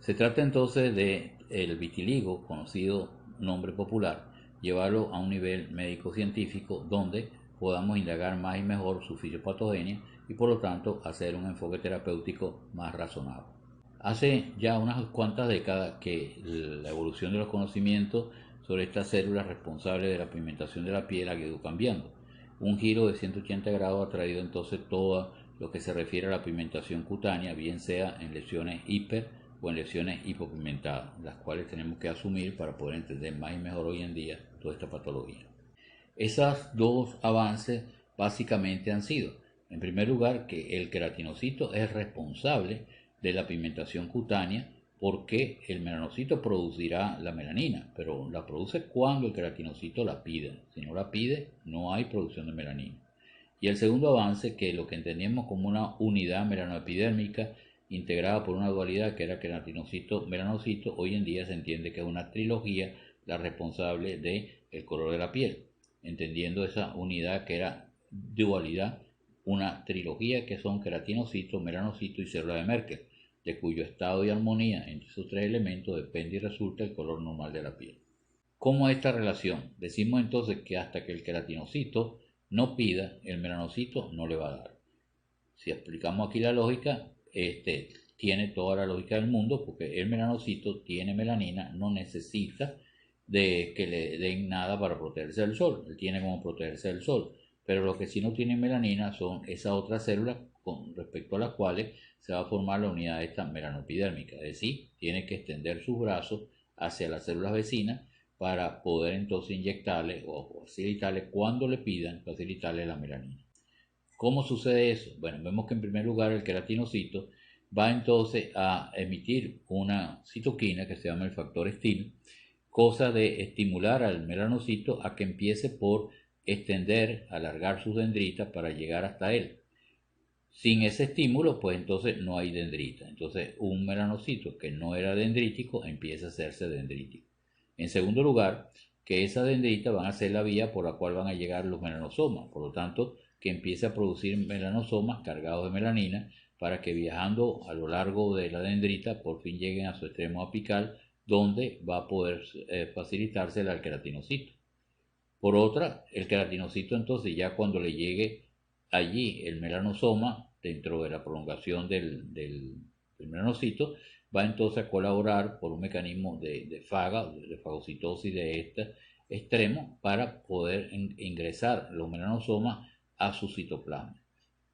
Se trata entonces de el vitiligo, conocido nombre popular, llevarlo a un nivel médico-científico donde podamos indagar más y mejor su fisiopatogenia y por lo tanto hacer un enfoque terapéutico más razonable. Hace ya unas cuantas décadas que la evolución de los conocimientos sobre estas células responsables de la pigmentación de la piel ha ido cambiando. Un giro de 180 grados ha traído entonces todo lo que se refiere a la pigmentación cutánea, bien sea en lesiones hiper o en lesiones hipopigmentadas, las cuales tenemos que asumir para poder entender más y mejor hoy en día toda esta patología. Esos dos avances básicamente han sido, en primer lugar, que el queratinocito es responsable de la pigmentación cutánea porque el melanocito producirá la melanina, pero la produce cuando el queratinocito la pide. Si no la pide, no hay producción de melanina. Y el segundo avance, que lo que entendíamos como una unidad melanoepidérmica integrada por una dualidad que era queratinocito-melanocito, hoy en día se entiende que es una trilogía la responsable del color de la piel, entendiendo esa unidad que era dualidad, una trilogía que son queratinocito, melanocito y célula de Merkel, de cuyo estado y armonía entre esos tres elementos depende y resulta el color normal de la piel. ¿Cómo es esta relación? Decimos entonces que hasta que el queratinocito no pida, el melanocito no le va a dar. Si aplicamos aquí la lógica, tiene toda la lógica del mundo, porque el melanocito tiene melanina, no necesita de que le den nada para protegerse del sol, él tiene como protegerse del sol, pero lo que sí no tiene melanina son esas otras células con respecto a las cuales se va a formar la unidad esta melanopidérmica, es decir, tiene que extender sus brazos hacia las células vecinas para poder entonces inyectarle o facilitarle cuando le pidan, facilitarle la melanina. ¿Cómo sucede eso? Bueno, vemos que en primer lugar el queratinocito va entonces a emitir una citoquina que se llama el factor STIL, cosa de estimular al melanocito a que empiece por extender, alargar sus dendritas para llegar hasta él. Sin ese estímulo, pues entonces no hay dendrita. Entonces un melanocito que no era dendrítico empieza a hacerse dendrítico. En segundo lugar, que esas dendritas van a ser la vía por la cual van a llegar los melanosomas. Por lo tanto, que empiece a producir melanosomas cargados de melanina para que viajando a lo largo de la dendrita por fin lleguen a su extremo apical donde va a poder facilitarse el queratinocito. Por otra, el queratinocito entonces ya cuando le llegue allí el melanosoma dentro de la prolongación del melanocito, va entonces a colaborar por un mecanismo de fagocitosis de este extremo para poder ingresar los melanosomas a su citoplasma.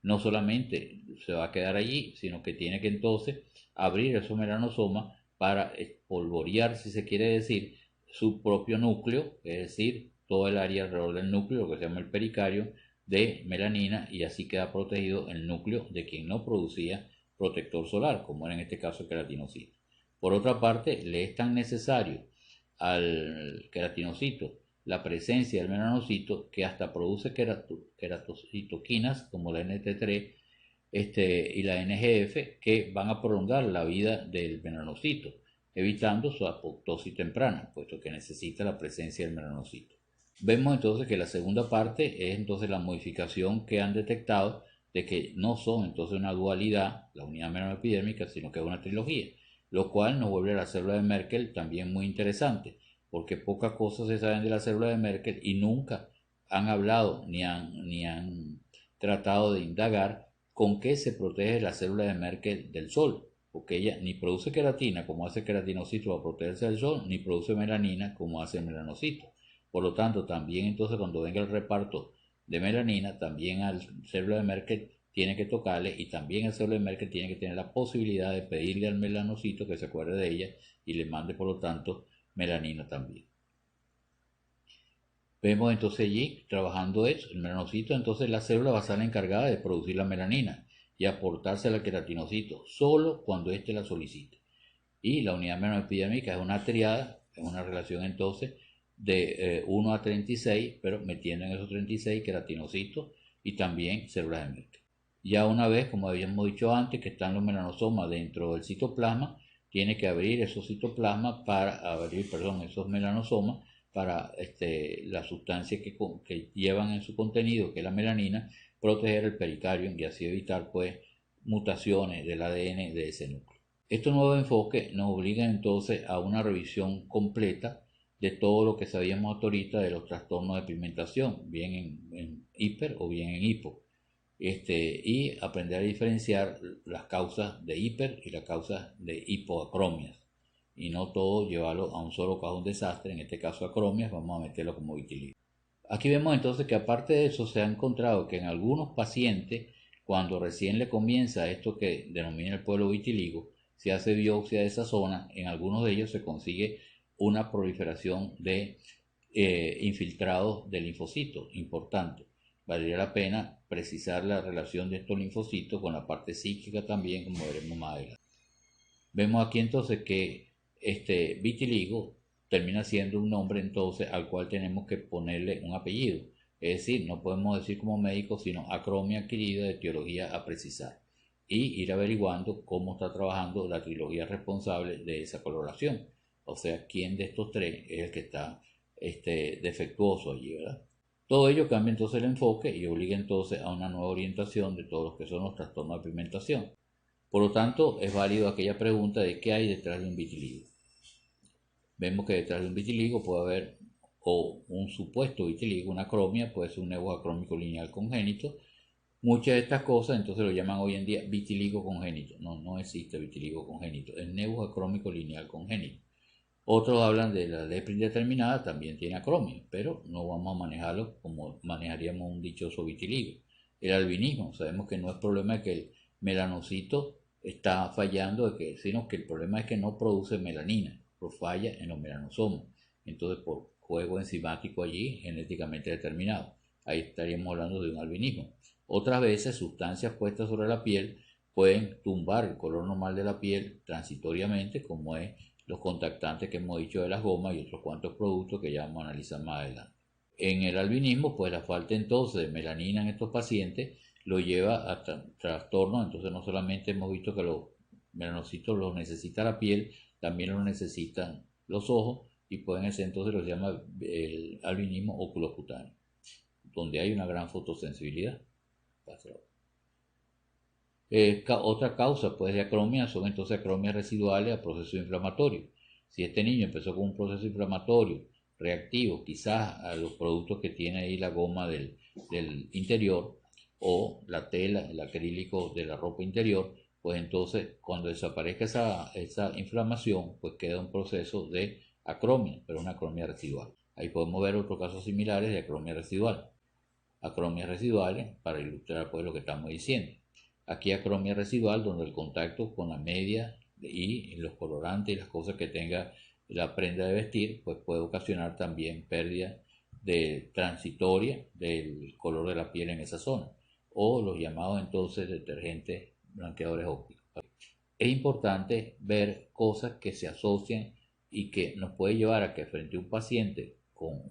No solamente se va a quedar allí, sino que tiene que entonces abrir esos melanosomas para espolvorear, si se quiere decir, su propio núcleo, es decir, todo el área alrededor del núcleo, lo que se llama el pericardio, de melanina, y así queda protegido el núcleo de quien no producía protector solar, como era en este caso el queratinocito. Por otra parte, le es tan necesario al queratinocito la presencia del melanocito que hasta produce queratocitoquinas como la NT3 y la NGF que van a prolongar la vida del melanocito, evitando su apoptosis temprana, puesto que necesita la presencia del melanocito. Vemos entonces que la segunda parte es entonces la modificación que han detectado de que no son entonces una dualidad, la unidad melanoepidérmica, sino que es una trilogía, lo cual nos vuelve a la célula de Merkel también muy interesante, porque pocas cosas se saben de la célula de Merkel y nunca han hablado ni han tratado de indagar con qué se protege la célula de Merkel del sol, porque ella ni produce queratina como hace el queratinocito para protegerse del sol, ni produce melanina como hace el melanocito. Por lo tanto, también entonces cuando venga el reparto de melanina, también al célula de Merkel tiene que tocarle y también el célula de Merkel tiene que tener la posibilidad de pedirle al melanocito que se acuerde de ella y le mande por lo tanto melanina también. Vemos entonces allí trabajando eso, el melanocito, entonces la célula va a ser la encargada de producir la melanina y aportársela al queratinocito solo cuando éste la solicite. Y la unidad melanoepidérmica es una triada, es una relación entonces de 1 a 36, pero metiendo en esos 36 queratinocitos y también células de Merkel. Ya una vez, como habíamos dicho antes, que están los melanosomas dentro del citoplasma, tiene que abrir esos citoplasmas para esos melanosomas para la sustancia que llevan en su contenido, que es la melanina, proteger el pericardio y así evitar pues mutaciones del ADN de ese núcleo. Estos nuevos enfoques nos obligan entonces a una revisión completa de todo lo que sabíamos hasta ahorita de los trastornos de pigmentación, bien en hiper o bien en hipo, y aprender a diferenciar las causas de hiper y las causas de hipoacromias, y no todo llevarlo a un solo cajón desastre, en este caso acromias, vamos a meterlo como vitiligo. Aquí vemos entonces que aparte de eso se ha encontrado que en algunos pacientes, cuando recién le comienza esto que denomina el pueblo vitiligo, se hace biopsia de esa zona, en algunos de ellos se consigue una proliferación de infiltrados de linfocitos importante. Valdría la pena precisar la relación de estos linfocitos con la parte psíquica también, como veremos más adelante. Vemos aquí entonces que este vitiligo termina siendo un nombre entonces al cual tenemos que ponerle un apellido. Es decir, no podemos decir como médicos, sino acromia adquirida de etiología a precisar. Y ir averiguando cómo está trabajando la trilogía responsable de esa coloración. O sea, quién de estos tres es el que está defectuoso allí, ¿verdad? Todo ello cambia entonces el enfoque y obliga entonces a una nueva orientación de todos los que son los trastornos de pigmentación. Por lo tanto, es válido aquella pregunta de qué hay detrás de un vitiligo. Vemos que detrás de un vitiligo puede haber o un supuesto vitiligo, una acromia, puede ser un nevo acrómico lineal congénito. Muchas de estas cosas entonces lo llaman hoy en día vitiligo congénito. No existe vitiligo congénito, es nevo acrómico lineal congénito. Otros hablan de la lepra indeterminada, también tiene acromia, pero no vamos a manejarlo como manejaríamos un dichoso vitiligo. El albinismo, sabemos que no es problema de que el melanocito está fallando, sino que el problema es que no produce melanina, pero falla en los melanosomas. Entonces, por juego enzimático allí, genéticamente determinado. Ahí estaríamos hablando de un albinismo. Otras veces, sustancias puestas sobre la piel pueden tumbar el color normal de la piel transitoriamente, como es los contactantes que hemos dicho de las gomas y otros cuantos productos que ya vamos a analizar más adelante. En el albinismo, pues la falta entonces de melanina en estos pacientes lo lleva a trastornos. Entonces no solamente hemos visto que los melanocitos los necesita la piel, también los necesitan los ojos y pueden ser entonces lo que se llama el albinismo oculocutáneo, donde hay una gran fotosensibilidad. Otra causa pues, de acromia son entonces acromias residuales a proceso inflamatorio. Si este niño empezó con un proceso inflamatorio reactivo, quizás a los productos que tiene ahí la goma del interior o la tela, el acrílico de la ropa interior, pues entonces cuando desaparezca esa inflamación, pues queda un proceso de acromia, pero una acromia residual. Ahí podemos ver otros casos similares de acromia residual. Acromias residuales, para ilustrar pues lo que estamos diciendo. Aquí acromia residual, donde el contacto con la media y los colorantes y las cosas que tenga la prenda de vestir, pues puede ocasionar también pérdida transitoria del color de la piel en esa zona, o los llamados entonces detergentes blanqueadores ópticos. Es importante ver cosas que se asocian y que nos puede llevar a que frente a un paciente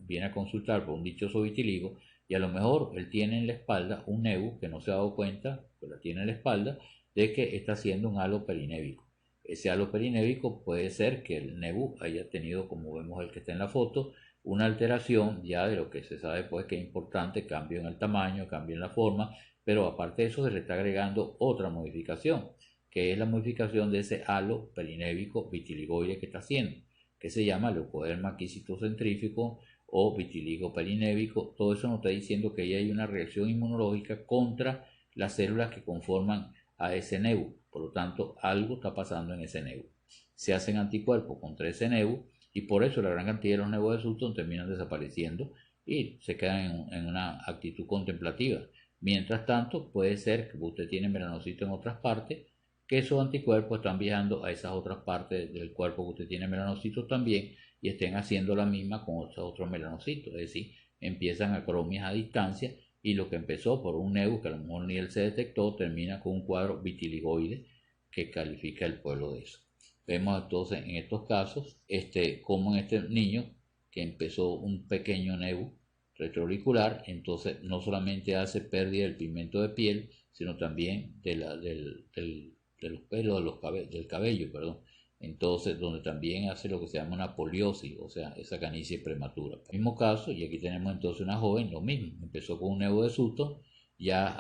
viene a consultar por un dichoso vitiligo, y a lo mejor él tiene en la espalda un nebu que no se ha dado cuenta, pero la tiene en la espalda, de que está haciendo un halo perinébico. Ese halo perinébico puede ser que el nebu haya tenido, como vemos el que está en la foto, una alteración ya de lo que se sabe pues que es importante, cambio en el tamaño, cambio en la forma, pero aparte de eso se le está agregando otra modificación, que es la modificación de ese halo perinébico vitiligoide que está haciendo, que se llama leucoderma quisitocentrífico o vitiligo perinébico. Todo eso nos está diciendo que ahí hay una reacción inmunológica contra las células que conforman a ese nebu. Por lo tanto, algo está pasando en ese nebu. Se hacen anticuerpos contra ese nebu y por eso la gran cantidad de los nebus de Sutton terminan desapareciendo y se quedan en una actitud contemplativa. Mientras tanto, puede ser que usted tiene melanocitos en otras partes, que esos anticuerpos están viajando a esas otras partes del cuerpo que usted tiene melanocitos también y estén haciendo la misma con esos otros melanocitos. Es decir, empiezan acromias a distancia y lo que empezó por un nebu que a lo mejor ni él se detectó termina con un cuadro vitiligoide que califica el pueblo de eso. Vemos entonces en estos casos como en este niño que empezó un pequeño nebu retroauricular, entonces no solamente hace pérdida del pigmento de piel, sino también de los pelos del cabello, perdón. Entonces, donde también hace lo que se llama una poliosis, o sea, esa canicie prematura. En el mismo caso, y aquí tenemos entonces una joven, lo mismo, empezó con un nevo de Sutton, ya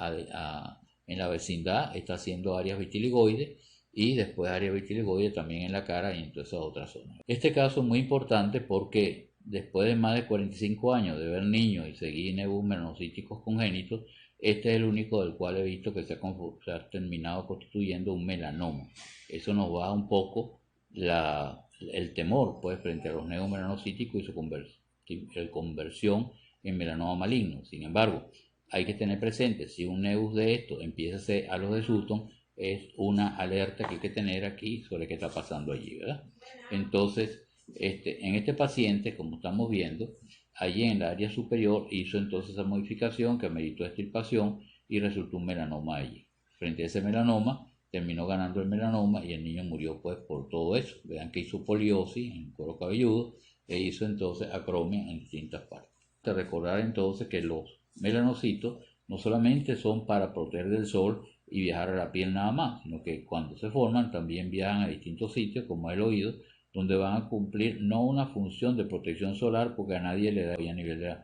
en la vecindad está haciendo áreas vitiligoides y después área vitiligoide también en la cara y en todas esas otras zonas. Este caso es muy importante porque después de más de 45 años de ver niños y seguir nevus melanocíticos congénitos, este es el único del cual he visto que se ha terminado constituyendo un melanoma. Eso nos baja un poco el temor pues, frente a los nevus melanocíticos y su conversión en melanoma maligno. Sin embargo, hay que tener presente, si un nevus de esto empieza a ser a los de Sutton, es una alerta que hay que tener aquí sobre qué está pasando allí, ¿verdad? Entonces, en este paciente, como estamos viendo, allí en el área superior hizo entonces esa modificación que ameritó extirpación y resultó un melanoma allí. Frente a ese melanoma, terminó ganando el melanoma y el niño murió pues por todo eso. Vean que hizo poliosis en el cuero cabelludo e hizo entonces acromia en distintas partes. Recordar entonces que los melanocitos no solamente son para proteger del sol y viajar a la piel nada más, sino que cuando se forman también viajan a distintos sitios como el oído, donde van a cumplir no una función de protección solar porque a nadie le da a nivel de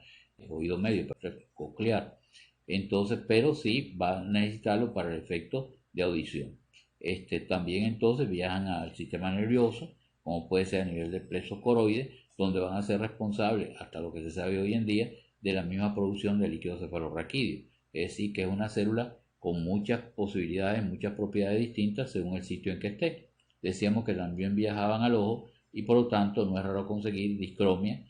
oído medio coclear, entonces, pero sí va a necesitarlo para el efecto de audición. También entonces viajan al sistema nervioso, como puede ser a nivel del plexo coroide, donde van a ser responsables, hasta lo que se sabe hoy en día, de la misma producción de líquido cefalorraquídeo. Es decir, que es una célula con muchas posibilidades, muchas propiedades distintas según el sitio en que esté. Decíamos que también viajaban al ojo y por lo tanto no es raro conseguir discromia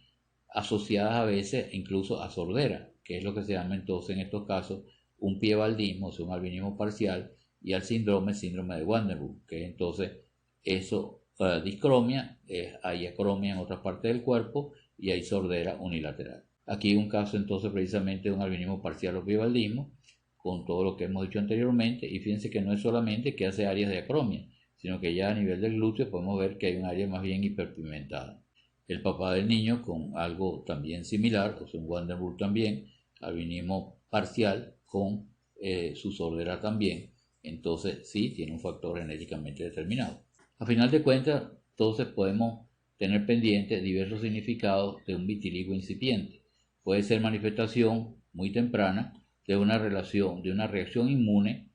asociadas a veces incluso a sordera, que es lo que se llama entonces en estos casos un piebaldismo, o sea, un albinismo parcial, y al síndrome de Wandenburg, que es entonces eso, discromia, hay acromia en otras partes del cuerpo y hay sordera unilateral. Aquí un caso entonces precisamente de un albinismo parcial o piebaldismo, con todo lo que hemos dicho anteriormente, y fíjense que no es solamente que hace áreas de acromia, sino que ya a nivel del glúteo podemos ver que hay un área más bien hiperpigmentada. El papá del niño con algo también similar, o sea, un Wandenburg también, albinismo parcial con su sordera también, entonces sí tiene un factor genéticamente determinado. A final de cuentas, entonces podemos tener pendiente diversos significados de un vitiligo incipiente. Puede ser manifestación muy temprana de una reacción inmune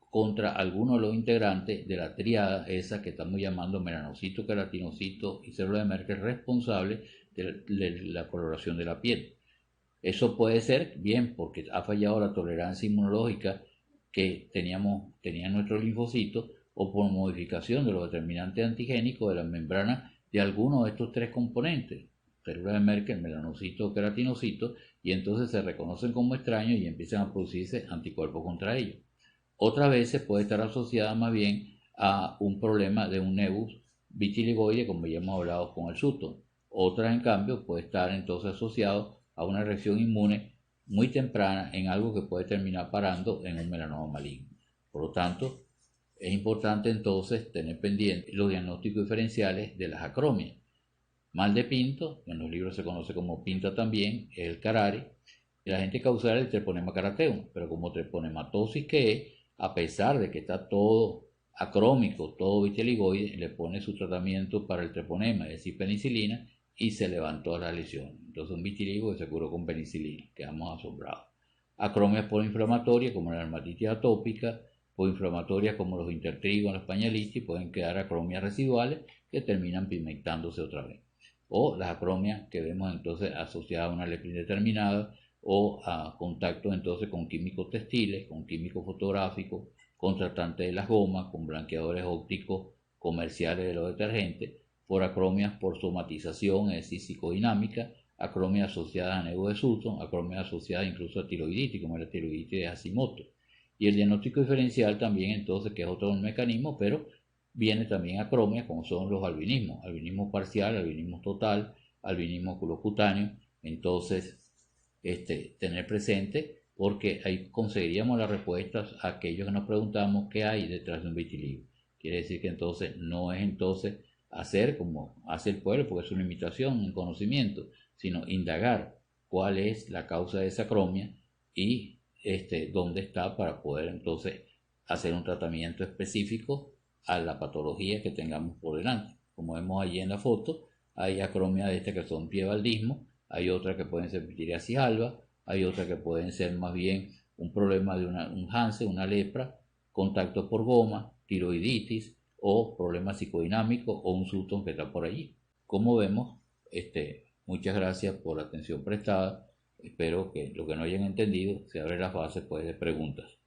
contra alguno de los integrantes de la triada esa que estamos llamando melanocito, queratinocito y célula de Merkel responsable de la coloración de la piel. Eso puede ser bien porque ha fallado la tolerancia inmunológica que tenían nuestros linfocitos o por modificación de los determinantes antigénicos de la membrana de alguno de estos tres componentes, célula de Merkel, melanocito o queratinocito, y entonces se reconocen como extraños y empiezan a producirse anticuerpos contra ellos. Otras veces puede estar asociada más bien a un problema de un nevus vitiligoide, como ya hemos hablado con el Sutton. Otras, en cambio, puede estar entonces asociado a una reacción inmune muy temprana en algo que puede terminar parando en un melanoma maligno. Por lo tanto, es importante entonces tener pendientes los diagnósticos diferenciales de las acromias. Mal de Pinto, en los libros se conoce como Pinto también, es el carare, y la gente causal el treponema carateum, pero como treponematosis que es, a pesar de que está todo acrómico, todo vitiligoide, le pone su tratamiento para el treponema, es decir, penicilina, y se levantó la lesión. Entonces un vitiligo que se curó con penicilina, quedamos asombrados. Acromias polinflamatorias como la dermatitis atópica, polinflamatorias como los intertrigos, las pañalitis, pueden quedar acromias residuales que terminan pigmentándose otra vez. O las acromias que vemos entonces asociadas a una lepra indeterminada, o a contacto entonces con químicos textiles, con químicos fotográficos, con tratantes de las gomas, con blanqueadores ópticos comerciales de los detergentes, por acromias por somatización, es decir, psicodinámica, acromias asociadas a nevus de Sutton, acromias asociadas incluso a tiroiditis, como la tiroiditis de Hashimoto. Y el diagnóstico diferencial también entonces, que es otro mecanismo, pero viene también acromias, como son los albinismos, albinismo parcial, albinismo total, albinismo oculocutáneo. Entonces, tener presente, porque ahí conseguiríamos las respuestas a aquellos que nos preguntamos qué hay detrás de un vitiligo. Quiere decir que entonces no es entonces hacer como hace el pueblo, porque es una imitación, un conocimiento, sino indagar cuál es la causa de esa acromia y dónde está para poder entonces hacer un tratamiento específico a la patología que tengamos por delante. Como vemos allí en la foto, hay acromias de que son piebaldismo, hay otras que pueden ser pitiriasis alba, hay otras que pueden ser más bien un problema de un Hansen, una lepra, contacto por goma, tiroiditis o problemas psicodinámicos o un susto que está por allí. Como vemos, muchas gracias por la atención prestada. Espero que lo que no hayan entendido se abre la fase pues, de preguntas.